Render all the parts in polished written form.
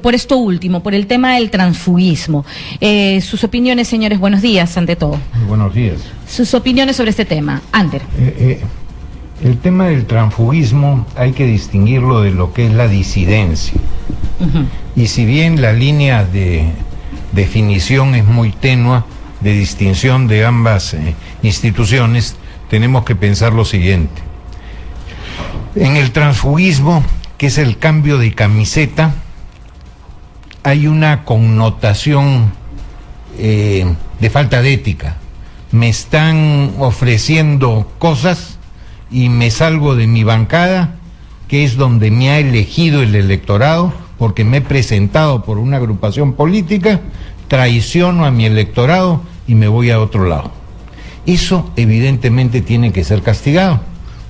por esto último, por el tema del transfugismo. Sus opiniones, señores, buenos días, ante todo. Muy buenos días. Sus opiniones sobre este tema. Ander. El tema del transfugismo hay que distinguirlo de lo que es la disidencia. Y si bien la línea de definición es muy tenue, de distinción de ambas instituciones, tenemos que pensar lo siguiente. En el transfugismo, que es el cambio de camiseta, hay una connotación de falta de ética. Me están ofreciendo cosas y me salgo de mi bancada, que es donde me ha elegido el electorado, porque me he presentado por una agrupación política, traiciono a mi electorado y me voy a otro lado. Eso evidentemente tiene que ser castigado,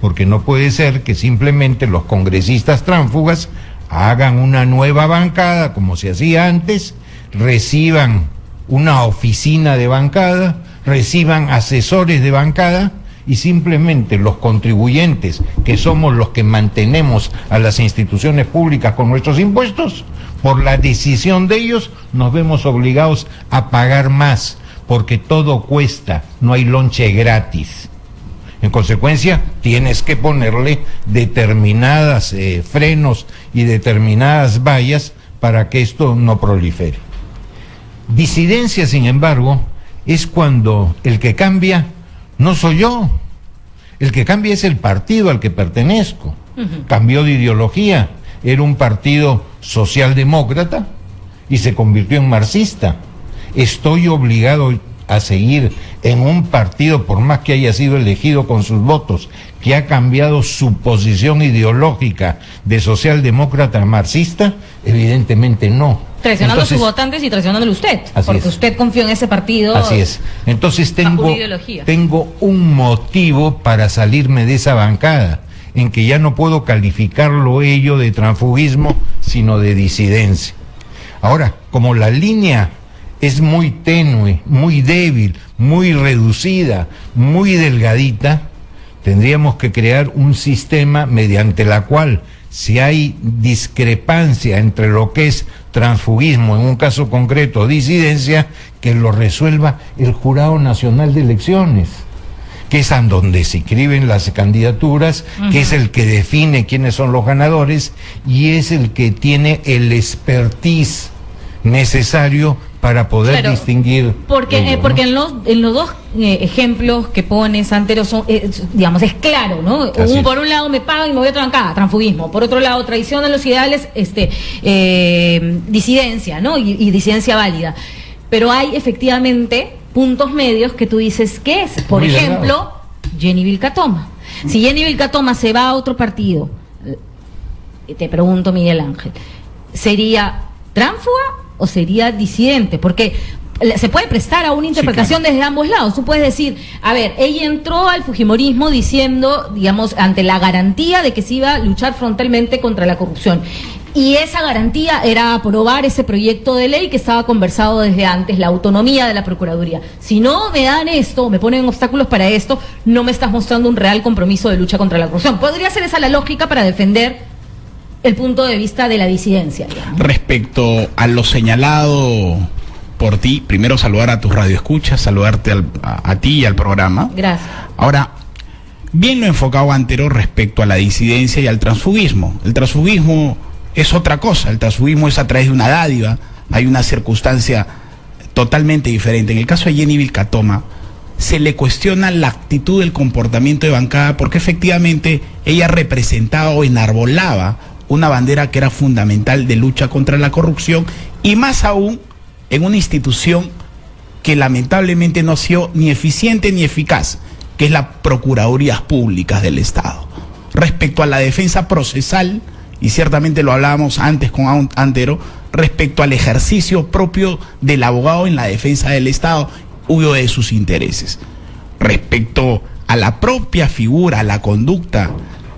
porque no puede ser que simplemente los congresistas tránsfugas hagan una nueva bancada, como se hacía antes, reciban una oficina de bancada, reciban asesores de bancada, y simplemente los contribuyentes, que somos los que mantenemos a las instituciones públicas con nuestros impuestos, por la decisión de ellos nos vemos obligados a pagar más, porque todo cuesta, no hay lonche gratis. En consecuencia, tienes que ponerle determinadas frenos y determinadas vallas para que esto no prolifere. Disidencia, sin embargo, es cuando el que cambia no soy yo, el que cambia es el partido al que pertenezco. Cambió de ideología, era un partido socialdemócrata y se convirtió en marxista. Estoy obligado a seguir en un partido, por más que haya sido elegido con sus votos, que ha cambiado su posición ideológica de socialdemócrata a marxista. Evidentemente no. Traicionando a sus votantes y traicionándole usted, porque usted confió en ese partido. Así es. Entonces tengo un motivo para salirme de esa bancada, en que ya no puedo calificarlo ello de transfugismo, sino de disidencia. Ahora, como la línea es muy tenue, muy débil, muy reducida, muy delgadita, tendríamos que crear un sistema mediante la cual, si hay discrepancia entre lo que es transfugismo, en un caso concreto disidencia, que lo resuelva el Jurado Nacional de Elecciones, que es en donde se inscriben las candidaturas, que es el que define quiénes son los ganadores y es el que tiene el expertise necesario para poder distinguir. Porque en los dos ejemplos que pones, Antero, son, digamos, es claro, ¿no? Por un lado me pagan y me voy a otra bancada, transfugismo. Por otro lado, traición de los ideales, disidencia, ¿no? Y disidencia válida. Pero hay efectivamente puntos medios que tú dices, ¿qué es? Por ejemplo, Jenny Vilcatoma. Si Jenny Vilcatoma se va a otro partido, te pregunto, Miguel Ángel, ¿sería tránsfuga o sería disidente? Porque se puede prestar a una interpretación desde ambos lados. Tú puedes decir, a ver, ella entró al fujimorismo diciendo, digamos, ante la garantía de que se iba a luchar frontalmente contra la corrupción. Y esa garantía era aprobar ese proyecto de ley que estaba conversado desde antes, la autonomía de la Procuraduría. Si no me dan esto, me ponen obstáculos para esto, no me estás mostrando un real compromiso de lucha contra la corrupción. Podría ser esa la lógica para defender el punto de vista de la disidencia, digamos. Respecto a lo señalado por ti, primero saludar a tus radioescuchas, saludarte a ti y al programa. Gracias. Ahora, bien lo enfocado Antero respecto a la disidencia y al transfugismo. El transfugismo es otra cosa, el transfugismo es a través de una dádiva, hay una circunstancia totalmente diferente. En el caso de Jenny Vilcatoma, se le cuestiona la actitud del comportamiento de bancada porque efectivamente ella representaba o enarbolaba una bandera que era fundamental de lucha contra la corrupción y más aún en una institución que lamentablemente no ha sido ni eficiente ni eficaz, que es la Procuradurías Públicas del Estado. Respecto a la defensa procesal, y ciertamente lo hablábamos antes con Antero, respecto al ejercicio propio del abogado en la defensa del Estado, hubo de sus intereses. Respecto a la propia figura, a la conducta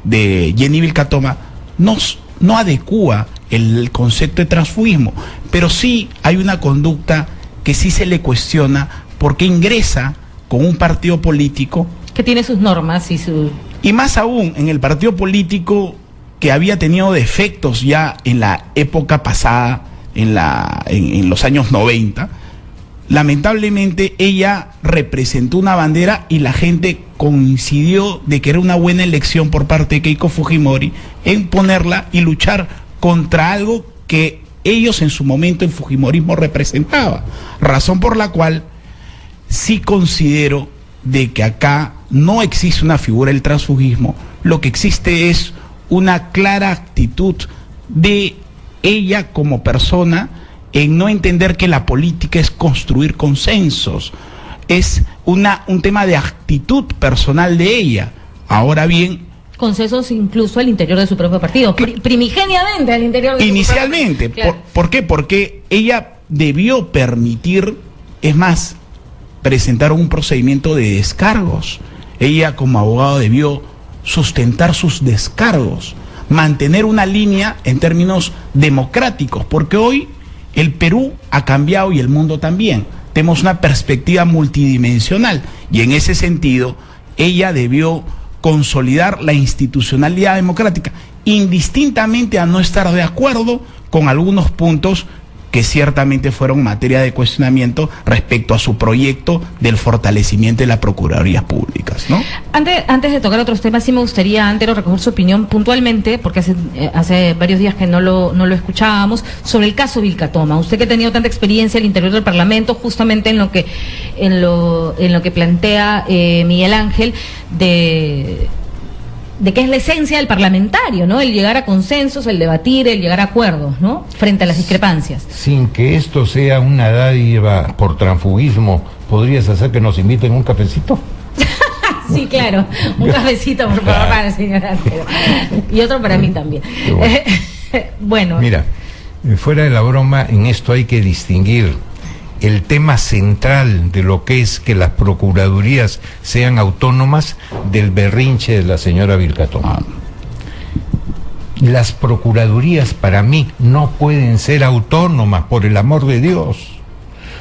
de Jenny Vilcatoma, no adecúa el concepto de transfugismo, pero sí hay una conducta que sí se le cuestiona porque ingresa con un partido político que tiene sus normas y su... Y más aún, en el partido político que había tenido defectos ya en la época pasada, en los años 90, lamentablemente ella representó una bandera y la gente coincidió de que era una buena elección por parte de Keiko Fujimori en ponerla y luchar contra algo que ellos en su momento en Fujimorismo representaba. Razón por la cual sí considero de que acá no existe una figura del transfugismo, lo que existe es una clara actitud de ella como persona en no entender que la política es construir consensos, es un tema de actitud personal de ella. Ahora bien, consensos incluso al interior de su propio partido, primigeniamente al interior de inicialmente, su propio partido. ¿Por qué? Porque ella debió permitir, es más, presentar un procedimiento de descargos. Ella como abogado debió sustentar sus descargos, mantener una línea en términos democráticos, porque hoy el Perú ha cambiado y el mundo también. Tenemos una perspectiva multidimensional y en ese sentido ella debió consolidar la institucionalidad democrática, indistintamente a no estar de acuerdo con algunos puntos que ciertamente fueron materia de cuestionamiento respecto a su proyecto del fortalecimiento de las procuradurías públicas, ¿no? Antes de tocar otros temas, sí me gustaría, Antero, recoger su opinión puntualmente, porque hace varios días que no lo escuchábamos, sobre el caso Vilcatoma. Usted que ha tenido tanta experiencia al interior del Parlamento, justamente en lo que plantea Miguel Ángel, de qué es la esencia del parlamentario, ¿no? El llegar a consensos, el debatir, el llegar a acuerdos, ¿no? Frente a las discrepancias. Sin que esto sea una dádiva por transfugismo, ¿podrías hacer que nos inviten un cafecito? Sí, claro. Un cafecito, por favor, para el señor Antero. Y otro para mí también. Bueno. Mira, fuera de la broma, en esto hay que distinguir el tema central de lo que es que las procuradurías sean autónomas del berrinche de la señora Vilcatoma. Las procuradurías para mí no pueden ser autónomas, por el amor de Dios.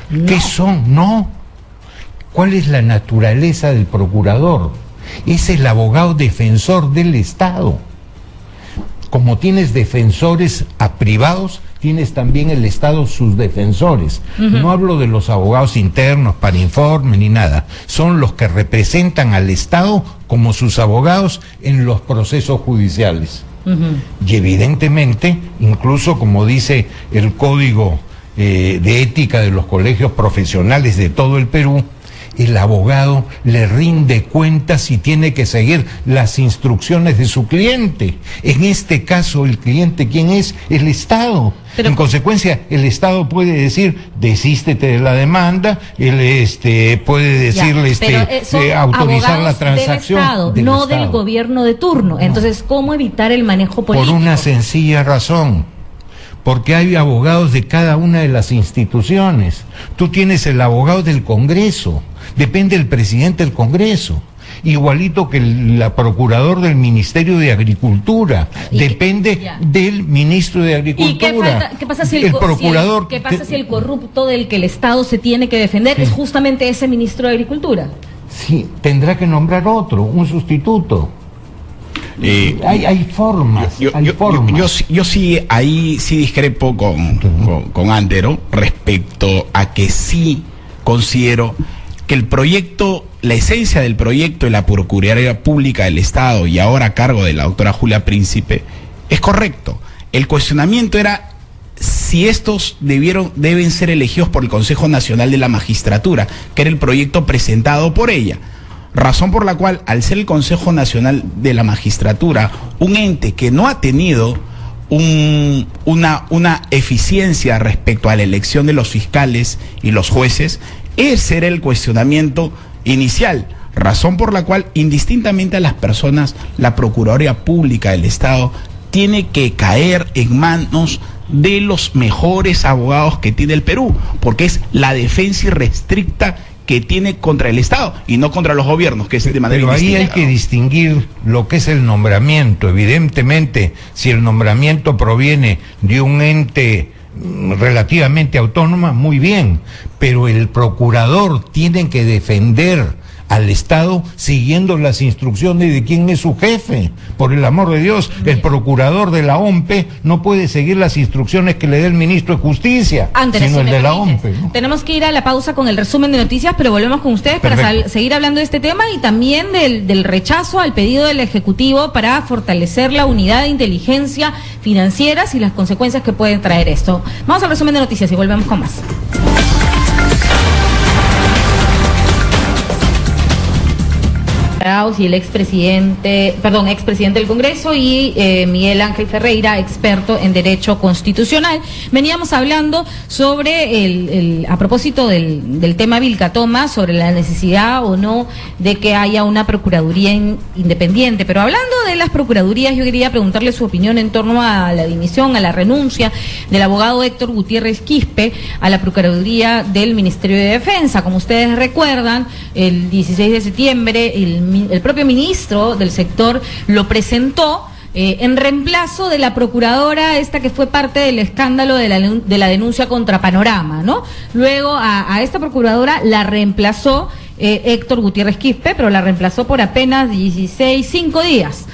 No. ¿Qué son? No. ¿Cuál es la naturaleza del procurador? Es el abogado defensor del Estado. Como tienes defensores a privados, tienes también el Estado sus defensores. No hablo de los abogados internos para informe ni nada. Son los que representan al Estado como sus abogados en los procesos judiciales. Y evidentemente, incluso como dice el Código de Ética de los colegios profesionales de todo el Perú, el abogado le rinde cuentas y tiene que seguir las instrucciones de su cliente. En este caso, el cliente, ¿quién es? El Estado. Pero, en consecuencia, el Estado puede decir, desístete de la demanda, él puede decirle, autorizar la transacción. No del gobierno de turno. Entonces, ¿cómo evitar el manejo político? Por una sencilla razón. Porque hay abogados de cada una de las instituciones. Tú tienes el abogado del Congreso, depende del presidente del Congreso, igualito que el procurador del Ministerio de Agricultura, depende del ministro de Agricultura. ¿Y qué pasa si el corrupto del que el Estado se tiene que defender es justamente ese ministro de Agricultura? Sí, tendrá que nombrar otro, un sustituto. Hay formas. Yo sí, ahí sí discrepo con Antero respecto a que sí considero que el proyecto, la esencia del proyecto de la Procuraduría Pública del Estado y ahora a cargo de la doctora Julia Príncipe es correcto. El cuestionamiento era si estos deben ser elegidos por el Consejo Nacional de la Magistratura, que era el proyecto presentado por ella. Razón por la cual, al ser el Consejo Nacional de la Magistratura, un ente que no ha tenido una eficiencia respecto a la elección de los fiscales y los jueces, ese era el cuestionamiento inicial. Razón por la cual, indistintamente a las personas, la Procuraduría Pública del Estado tiene que caer en manos de los mejores abogados que tiene el Perú, porque es la defensa irrestricta que tiene contra el Estado y no contra los gobiernos, que es de manera indistinta. Pero ahí hay que distinguir lo que es el nombramiento. Evidentemente, si el nombramiento proviene de un ente relativamente autónoma, muy bien, pero el procurador tiene que defender al Estado siguiendo las instrucciones de quién es su jefe. Por el amor de Dios, el procurador de la OMPE no puede seguir las instrucciones que le dé el ministro de Justicia, sino el de la OMPE, ¿no? Tenemos que ir a la pausa con el resumen de noticias, pero volvemos con ustedes para seguir hablando de este tema y también del rechazo al pedido del Ejecutivo para fortalecer la unidad de inteligencia financieras y las consecuencias que pueden traer esto. Vamos al resumen de noticias y volvemos con más. Y el expresidente del Congreso y Miguel Ángel Ferreira, experto en Derecho Constitucional. Veníamos hablando sobre a propósito del tema Vilcatoma, sobre la necesidad o no de que haya una Procuraduría independiente. Pero hablando de las Procuradurías, yo quería preguntarle su opinión en torno a la dimisión, a la renuncia del abogado Héctor Gutiérrez Quispe a la Procuraduría del Ministerio de Defensa. Como ustedes recuerdan, el 16 de septiembre el propio ministro del sector lo presentó en reemplazo de la procuradora esta que fue parte del escándalo de la denuncia contra Panorama, ¿no? Luego a esta procuradora la reemplazó Héctor Gutiérrez Quispe, pero la reemplazó por apenas 5 días,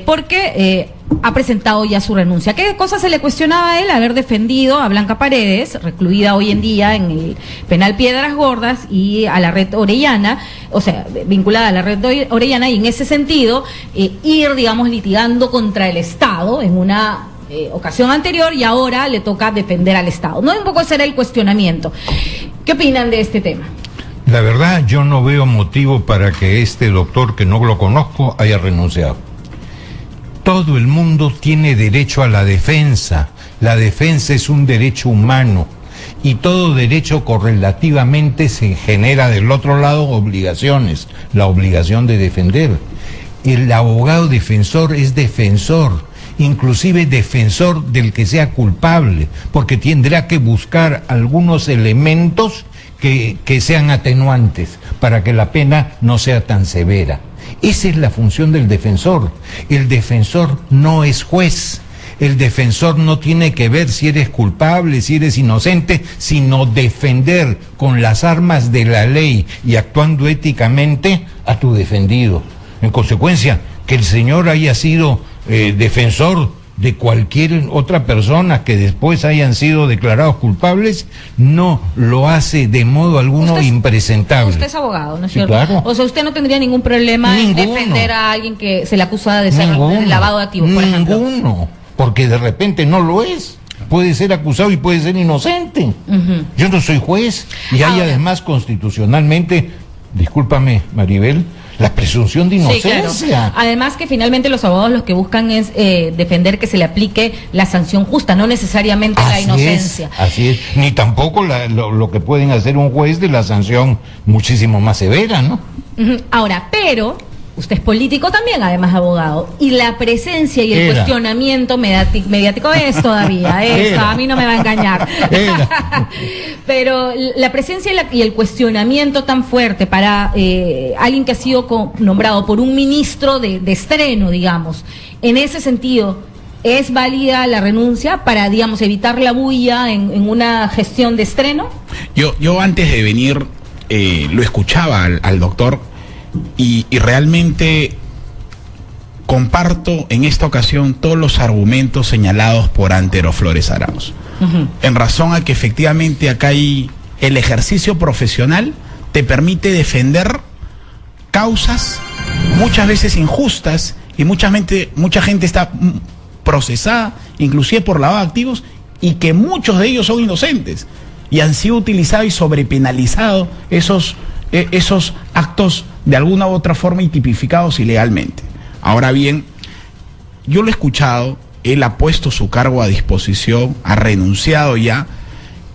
porque ha presentado ya su renuncia. ¿Qué cosa se le cuestionaba a él? Haber defendido a Blanca Paredes, recluida hoy en día en el penal Piedras Gordas y a la red Orellana, o sea, vinculada a la red Orellana, y en ese sentido ir, digamos, litigando contra el Estado en una ocasión anterior, y ahora le toca defender al Estado. ¿No? Un poco ese era el cuestionamiento. ¿Qué opinan de este tema? La verdad, yo no veo motivo para que este doctor, que no lo conozco, haya renunciado. Todo el mundo tiene derecho a la defensa. La defensa es un derecho humano y todo derecho correlativamente se genera del otro lado obligaciones, la obligación de defender. El abogado defensor es defensor, inclusive defensor del que sea culpable, porque tendrá que buscar algunos elementos que sean atenuantes para que la pena no sea tan severa. Esa es la función del defensor. El defensor no es juez. El defensor no tiene que ver si eres culpable, si eres inocente, sino defender con las armas de la ley y actuando éticamente a tu defendido. En consecuencia, que el señor haya sido defensor de cualquier otra persona que después hayan sido declarados culpables, no lo hace de modo alguno impresentable. Usted es abogado, ¿no es cierto? Sí, claro. O sea, usted no tendría ningún problema en defender a alguien que se le acusa de ser de lavado de activos, por ejemplo. Ninguno, porque de repente no lo es. Puede ser acusado y puede ser inocente. Yo no soy juez y hay además constitucionalmente, discúlpame, Maribel, la presunción de inocencia. Sí, claro. Además que finalmente los abogados lo que buscan es defender que se le aplique la sanción justa, no necesariamente la inocencia. Así es, ni tampoco lo que pueden hacer un juez de la sanción muchísimo más severa, ¿no? Ahora, pero usted es político también, además abogado, y la presencia y el cuestionamiento mediático es todavía, eso, a mí no me va a engañar. Pero la presencia y el cuestionamiento tan fuerte para alguien que ha sido nombrado por un ministro de estreno, digamos, en ese sentido, ¿es válida la renuncia para, digamos, evitar la bulla en una gestión de estreno? Yo antes de venir lo escuchaba al doctor y realmente comparto en esta ocasión todos los argumentos señalados por Antero Flores Arauz. En razón a que efectivamente acá hay el ejercicio profesional te permite defender causas muchas veces injustas y mucha gente está procesada inclusive por lavado de activos y que muchos de ellos son inocentes y han sido utilizados y sobrepenalizados esos actos de alguna u otra forma y tipificados ilegalmente. Ahora bien, yo lo he escuchado, él ha puesto su cargo a disposición, ha renunciado ya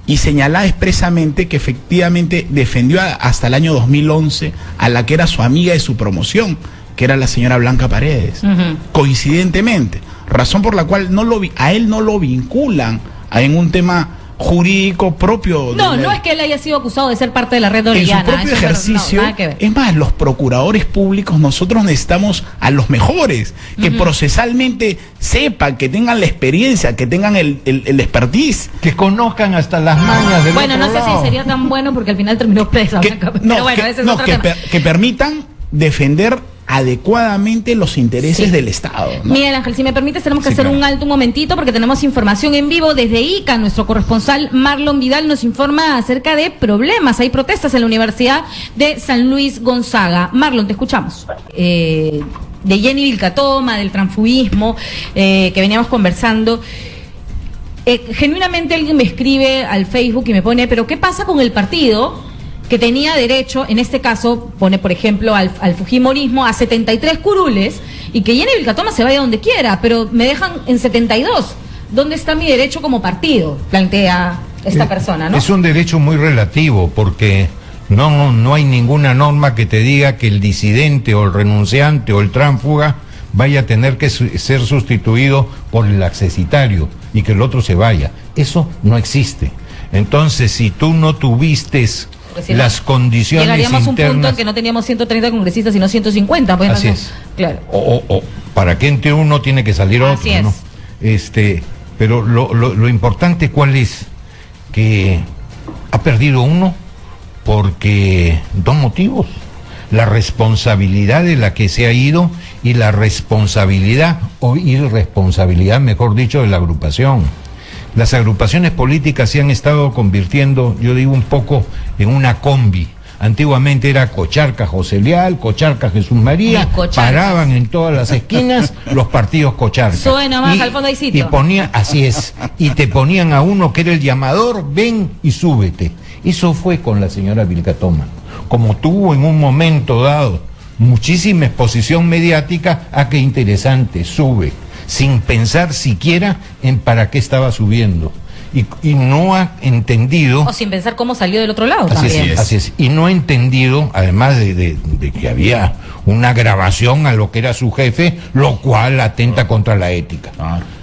y señala expresamente que efectivamente defendió hasta el año 2011 a la que era su amiga de su promoción, que era la señora Blanca Paredes, coincidentemente, razón por la cual a él no lo vinculan en un tema jurídico propio. No es que él haya sido acusado de ser parte de la red orellana. En su propio ejercicio, es más, los procuradores públicos, nosotros necesitamos a los mejores, que procesalmente sepan, que tengan la experiencia, que tengan el expertise. Que conozcan hasta las mañas del Bueno, no sé si sería tan bueno porque al final terminó preso. Pero bueno, ese es otro tema. Que permitan defender adecuadamente los intereses del Estado, ¿no? Miguel Ángel, si me permites, tenemos que hacer un alto un momentito porque tenemos información en vivo desde Ica. Nuestro corresponsal Marlon Vidal nos informa acerca de problemas. Hay protestas en la Universidad de San Luis Gonzaga. Marlon, te escuchamos. De Jenny Vilcatoma, del transfugismo, que veníamos conversando. Genuinamente alguien me escribe al Facebook y me pone, pero ¿qué pasa con el partido que tenía derecho, en este caso, pone por ejemplo al fujimorismo, a 73 curules, y que Jenny Vilcatoma se vaya donde quiera, pero me dejan en 72? ¿Dónde está mi derecho como partido? Plantea esta persona, ¿no? Es un derecho muy relativo, porque no hay ninguna norma que te diga que el disidente o el renunciante o el tránsfuga vaya a tener que ser sustituido por el accesitario y que el otro se vaya. Eso no existe. Entonces, si tú no tuviste las condiciones llegaríamos internas, a un punto en que no teníamos 130 congresistas sino 150, pues. Así es. Claro. O para que entre uno tiene que salir otro, así es. ¿no? Pero lo importante, ¿cuál es? Que ha perdido uno porque dos motivos: la responsabilidad de la que se ha ido y la responsabilidad o irresponsabilidad, mejor dicho, de la agrupación. Las agrupaciones políticas se han estado convirtiendo, yo digo, un poco en una combi. Antiguamente era Cocharca José Leal, Cocharca Jesús María, paraban en todas las esquinas los partidos Cocharca. Sube nomás, al fondo hay sitio. Y ponían, así es, y te ponían a uno que era el llamador, ven y súbete. Eso fue con la señora Vilcatoma. Como tuvo en un momento dado muchísima exposición mediática, qué interesante, sube, sin pensar siquiera en para qué estaba subiendo. Y no ha entendido... O sin pensar cómo salió del otro lado también. Así es. Y no ha entendido, además de que había una grabación a lo que era su jefe, lo cual atenta contra la ética.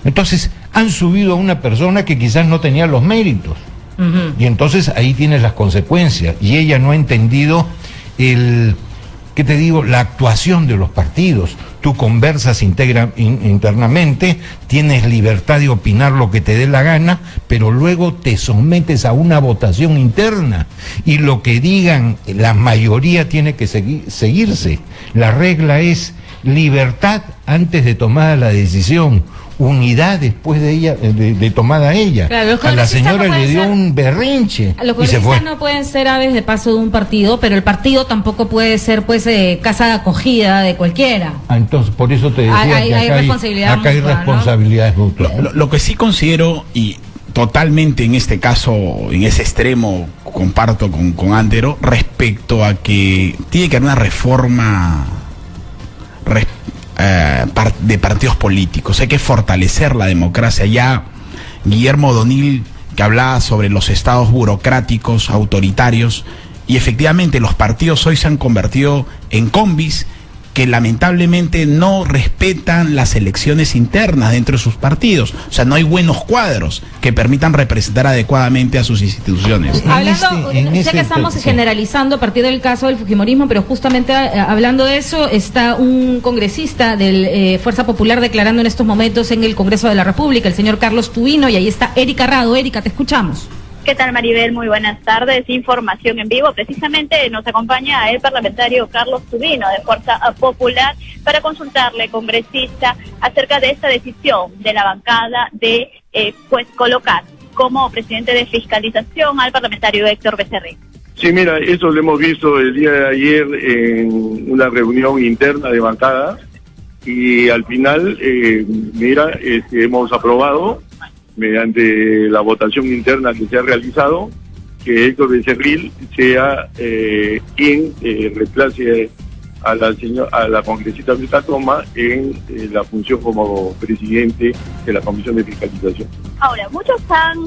Entonces, han subido a una persona que quizás no tenía los méritos. Y entonces ahí tienes las consecuencias. Y ella no ha entendido ¿qué te digo? La actuación de los partidos. Tú conversas internamente, tienes libertad de opinar lo que te dé la gana, pero luego te sometes a una votación interna y lo que digan la mayoría tiene que seguirse. La regla es libertad antes de tomar la decisión, unidad después de ella, de tomada ella. Claro, a la señora le dio un berrinche. Los congresistas no pueden ser aves de paso de un partido, pero el partido tampoco puede ser pues casa de acogida de cualquiera. Entonces, por eso te decía que acá hay responsabilidades mutuas. Lo que sí considero, y totalmente en este caso, en ese extremo, comparto con Antero, respecto a que tiene que haber una reforma de partidos políticos. Hay que fortalecer la democracia. Ya Guillermo O'Donnell, que hablaba sobre los estados burocráticos, autoritarios, y efectivamente los partidos hoy se han convertido en combis que lamentablemente no respetan las elecciones internas dentro de sus partidos. O sea, no hay buenos cuadros que permitan representar adecuadamente a sus instituciones. Sé que estamos generalizando a partir del caso del fujimorismo, pero justamente hablando de eso, está un congresista del Fuerza Popular declarando en estos momentos en el Congreso de la República, el señor Carlos Tubino, y ahí está Erika Rado. Erika, te escuchamos. ¿Qué tal, Maribel? Muy buenas tardes. Información en vivo. Precisamente nos acompaña el parlamentario Carlos Tubino de Fuerza Popular para consultarle, congresista, acerca de esta decisión de la bancada de colocar como presidente de fiscalización al parlamentario Héctor Becerril. Sí, mira, eso lo hemos visto el día de ayer en una reunión interna de bancada y al final, hemos aprobado mediante la votación interna que se ha realizado, que Héctor Becerril sea quien reemplace a la congresista Vilcatoma en la función como presidente de la Comisión de Fiscalización. Ahora, muchos han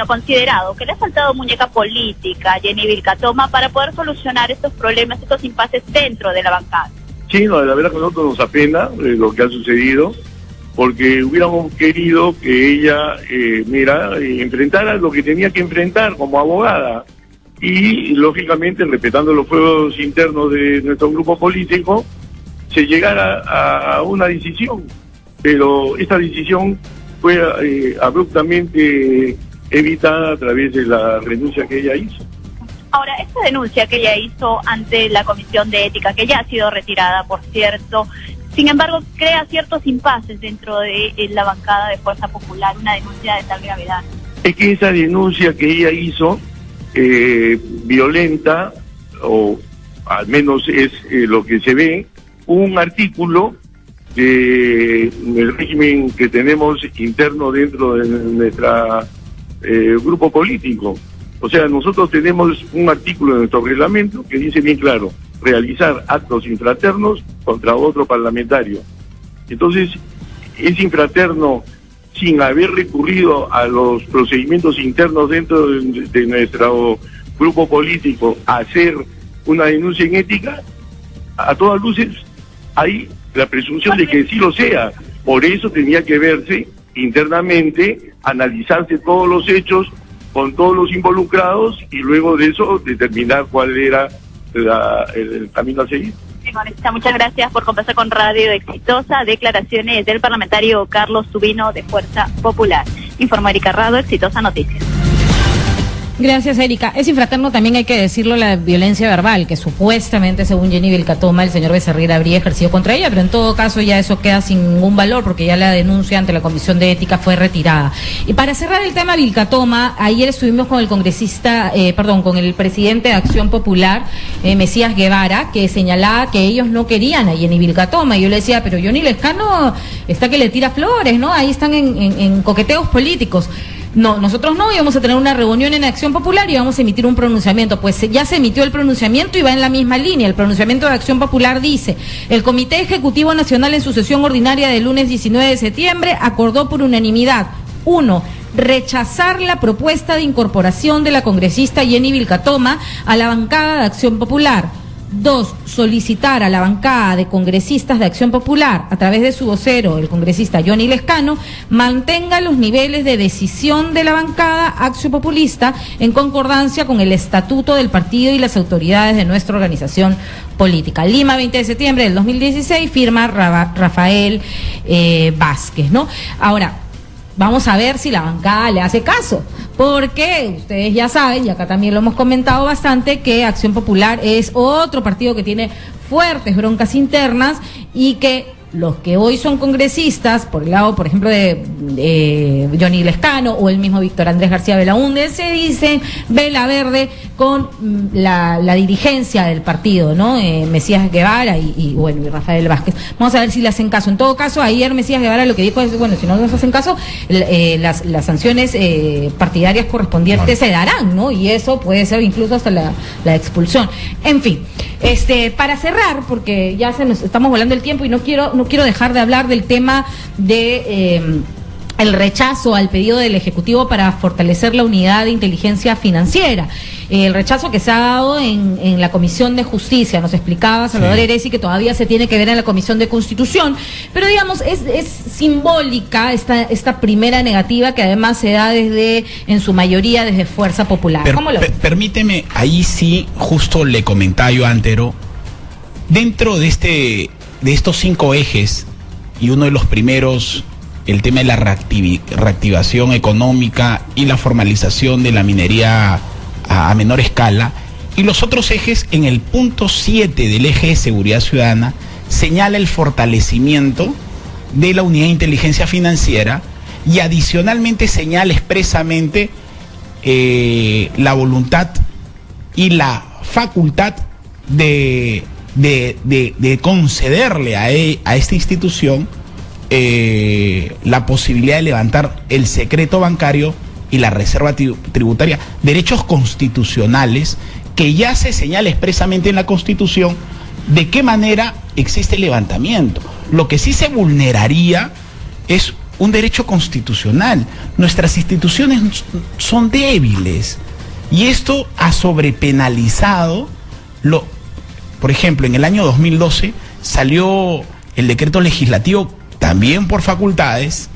considerado que le ha faltado muñeca política a Jenny Vilcatoma para poder solucionar estos problemas, estos impases dentro de la bancada. Sí, no, la verdad que a nosotros nos apena lo que ha sucedido. porque hubiéramos querido que ella, enfrentara lo que tenía que enfrentar como abogada y, lógicamente, respetando los fuegos internos de nuestro grupo político, se llegara a una decisión. Pero esta decisión fue abruptamente evitada a través de la renuncia que ella hizo. Ahora, esta denuncia que ella hizo ante la Comisión de Ética, que ya ha sido retirada, por cierto, sin embargo, crea ciertos impases dentro de la bancada de Fuerza Popular, una denuncia de tal gravedad. Es que esa denuncia que ella hizo, violenta, o al menos es lo que se ve, un artículo del régimen que tenemos interno dentro de nuestra grupo político. O sea, nosotros tenemos un artículo en nuestro reglamento que dice bien claro: realizar actos infraternos contra otro parlamentario. Entonces, es infraterno sin haber recurrido a los procedimientos internos dentro de nuestro grupo político a hacer una denuncia en ética. A todas luces hay la presunción de que sí lo sea. Por eso tenía que verse internamente, analizarse todos los hechos con todos los involucrados y luego de eso determinar cuál era el camino a seguir. Muchas gracias por conversar con Radio Exitosa. Declaraciones del parlamentario Carlos Tubino de Fuerza Popular. Informó Erika Rado, Exitosa Noticias. Gracias, Erika. Es infraterno, también hay que decirlo, la violencia verbal que supuestamente, según Jenny Vilcatoma, el señor Becerril habría ejercido contra ella, pero en todo caso ya eso queda sin ningún valor porque ya la denuncia ante la Comisión de Ética fue retirada. Y para cerrar el tema Vilcatoma, ayer estuvimos con el con el presidente de Acción Popular, Mesías Guevara, que señalaba que ellos no querían a Jenny Vilcatoma. Y yo le decía, pero Johnny Lescano está que le tira flores, ¿no? Ahí están en coqueteos políticos. No, nosotros no, íbamos a tener una reunión en Acción Popular y vamos a emitir un pronunciamiento. Pues ya se emitió el pronunciamiento y va en la misma línea. El pronunciamiento de Acción Popular dice: el Comité Ejecutivo Nacional en su sesión ordinaria del lunes 19 de septiembre acordó por unanimidad: 1. Rechazar la propuesta de incorporación de la congresista Jenny Vilcatoma a la bancada de Acción Popular. 2. Solicitar a la bancada de congresistas de Acción Popular, a través de su vocero, el congresista Johnny Lescano, mantenga los niveles de decisión de la bancada Acción Populista en concordancia con el estatuto del partido y las autoridades de nuestra organización política. Lima, 20 de septiembre del 2016, firma Rafael Vázquez, ¿no? Ahora, vamos a ver si la bancada le hace caso, porque ustedes ya saben, y acá también lo hemos comentado bastante, que Acción Popular es otro partido que tiene fuertes broncas internas y que los que hoy son congresistas, por el lado, por ejemplo, de Johnny Lescano o el mismo Víctor Andrés García Belaúnde, se dicen vela verde con la dirigencia del partido, ¿no? Mesías Guevara y Rafael Vázquez. Vamos a ver si le hacen caso. En todo caso, ayer Mesías Guevara lo que dijo es, bueno, si no nos hacen caso, las sanciones partidarias correspondientes se darán, ¿no? Y eso puede ser incluso hasta la expulsión. En fin, para cerrar, porque ya estamos volando el tiempo y no quiero dejar de hablar del tema de el rechazo al pedido del Ejecutivo para fortalecer la unidad de inteligencia financiera. El rechazo que se ha dado en la Comisión de Justicia, nos explicaba Salvador Heresi, que todavía se tiene que ver en la Comisión de Constitución, pero digamos, es simbólica esta primera negativa que además se da en su mayoría, desde Fuerza Popular. ¿Cómo lo ves? Permíteme, ahí sí, justo le comentaba yo Antero, dentro de estos 5 ejes, y uno de los primeros, el tema de la reactivación económica y la formalización de la minería a menor escala, y los otros ejes, en el punto 7 del eje de seguridad ciudadana, señala el fortalecimiento de la unidad de inteligencia financiera y adicionalmente señala expresamente la voluntad y la facultad de concederle a esta institución la posibilidad de levantar el secreto bancario y la reserva tributaria, derechos constitucionales que ya se señala expresamente en la Constitución de qué manera existe el levantamiento. Lo que sí se vulneraría es un derecho constitucional. Nuestras instituciones son débiles y esto ha sobrepenalizado por ejemplo, en el año 2012 salió el decreto legislativo también por facultades,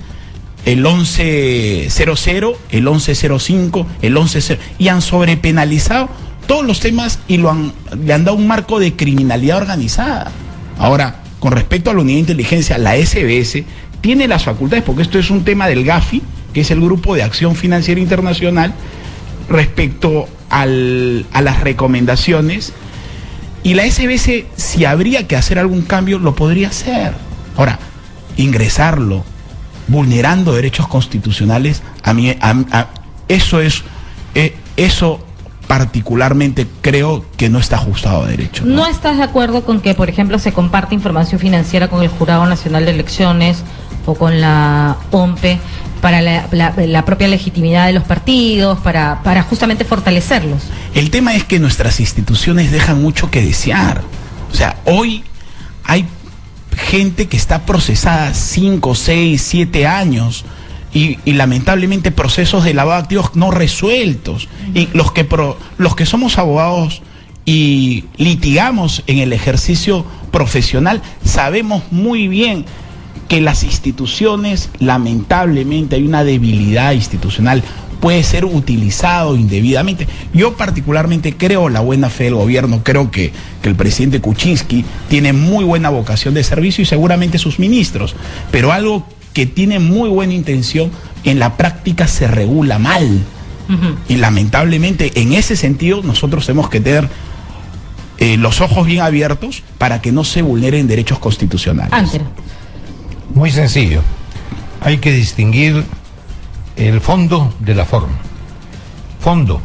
el 1100, el 1105, el 110, y han sobrepenalizado todos los temas y le han dado un marco de criminalidad organizada. Ahora, con respecto a la unidad de inteligencia, la SBS tiene las facultades, porque esto es un tema del GAFI, que es el Grupo de Acción Financiera Internacional, respecto a las recomendaciones, y la SBS, si habría que hacer algún cambio, lo podría hacer. Ahora, ingresarlo vulnerando derechos constitucionales, eso particularmente creo que no está ajustado a derecho. ¿No estás de acuerdo con que, por ejemplo, se comparte información financiera con el Jurado Nacional de Elecciones o con la OMPE para la propia legitimidad de los partidos, para justamente fortalecerlos? El tema es que nuestras instituciones dejan mucho que desear. O sea, hoy hay gente que está procesada 5, 6, 7 años y lamentablemente procesos de lavado de activos no resueltos. Y los que somos abogados y litigamos en el ejercicio profesional sabemos muy bien que las instituciones, lamentablemente, hay una debilidad institucional, puede ser utilizado indebidamente. Yo particularmente creo en la buena fe del gobierno, creo que el presidente Kuczynski tiene muy buena vocación de servicio y seguramente sus ministros, pero algo que tiene muy buena intención, en la práctica se regula mal. Y lamentablemente, en ese sentido, nosotros tenemos que tener los ojos bien abiertos para que no se vulneren derechos constitucionales. Ángel. Muy sencillo. Hay que distinguir el fondo de la forma. Fondo.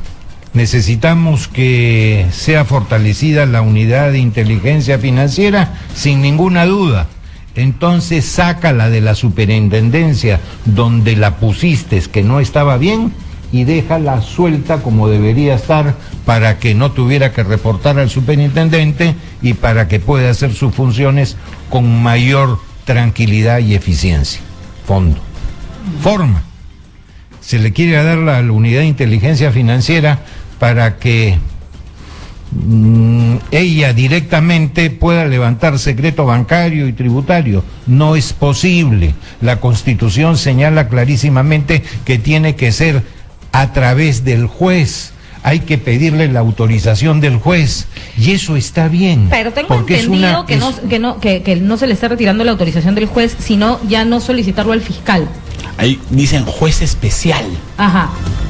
Necesitamos que sea fortalecida la unidad de inteligencia financiera, sin ninguna duda. Entonces sácala de la superintendencia donde la pusiste que no estaba bien y déjala suelta como debería estar, para que no tuviera que reportar al superintendente y para que pueda hacer sus funciones con mayor tranquilidad y eficiencia. Fondo. Forma. Se le quiere dar a la unidad de inteligencia financiera para que ella directamente pueda levantar secreto bancario y tributario. No es posible. La Constitución señala clarísimamente que tiene que ser a través del juez. Hay que pedirle la autorización del juez, y eso está bien. Pero tengo entendido que no se le está retirando la autorización del juez, sino ya no solicitarlo al fiscal. Ahí dicen juez especial. Ajá.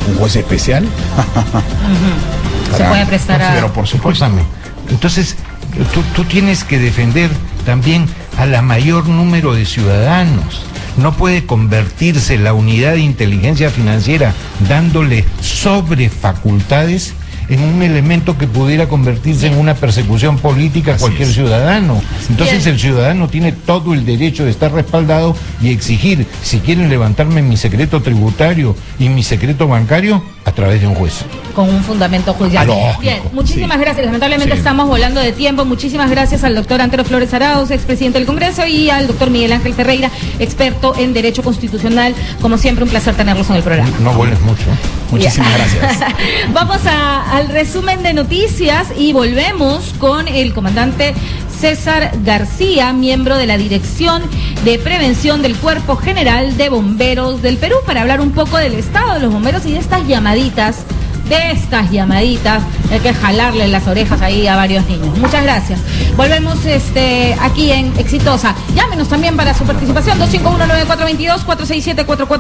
¿Un juez especial? Se puede prestar a... Pero por supuesto. Entonces, tú tienes que defender también a la mayor número de ciudadanos. No puede convertirse la unidad de inteligencia financiera dándole sobrefacultades en un elemento que pudiera convertirse en una persecución política a cualquier ciudadano. Entonces el ciudadano tiene todo el derecho de estar respaldado y exigir, si quieren levantarme mi secreto tributario y mi secreto bancario, a través de un juez. Con un fundamento judicial. Bien, muchísimas gracias. Lamentablemente estamos volando de tiempo. Muchísimas gracias al doctor Antero Flores Arauz, expresidente del Congreso, y al doctor Miguel Ángel Ferreira, experto en Derecho Constitucional. Como siempre, un placer tenerlos en el programa. No vueles mucho. Muchísimas gracias. Vamos al resumen de noticias y volvemos con el comandante César García, miembro de la Dirección de Prevención del Cuerpo General de Bomberos del Perú, para hablar un poco del estado de los bomberos y de estas llamaditas, hay que jalarle las orejas ahí a varios niños. Muchas gracias. Volvemos aquí en Exitosa. Llámenos también para su participación, 251-9422, 467-44.